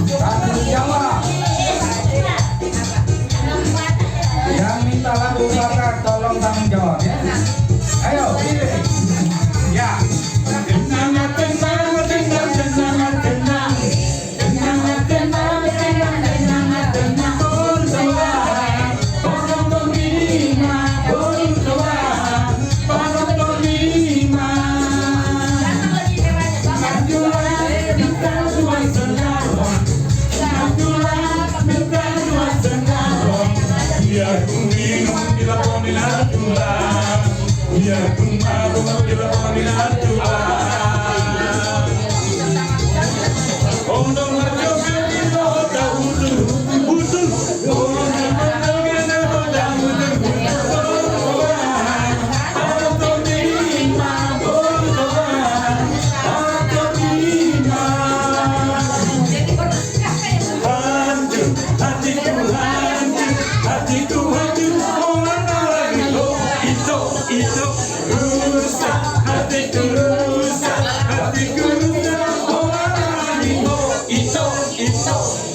Satu Jawa. Yang minta lagu bakar tolong tanggung jawab ya. Ayo pilih. Ya. Tenang, tenang, tenang, tenang, tenang. Tenang, tenang, tenang, tenang, tenang. Berdoa, orang berlima, berdoa, orang berlima. Majulah kita semua senang, majulah kita semua senang. Biar ku minum bila peminat tulang, biar ku mabuk bila peminat tulang. Oh no, marjo beli no tahudu, budu. Oh no, marjo beli no tahudu, orang terima berdoa, orang terima. Hancur hatiku, hancur hatiku, hancur orang lagi. Oh itu rusak hatiku, rusak hatiku, rusak orang lagi. Oh itu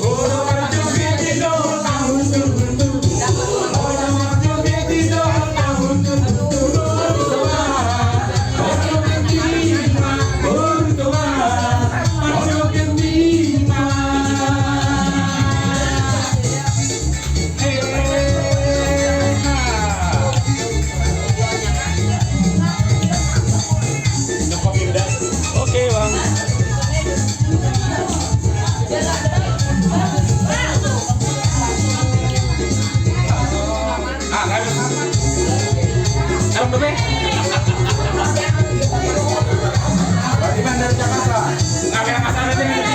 orang berjoget di dalam tahun tertentu, orang berjoget di dalam tahun tertentu. Berdoa, orang berterima berdoa, berjoget lima. Oke bang. Bagaimana dari Jakarta? Nggak ada masalah ini.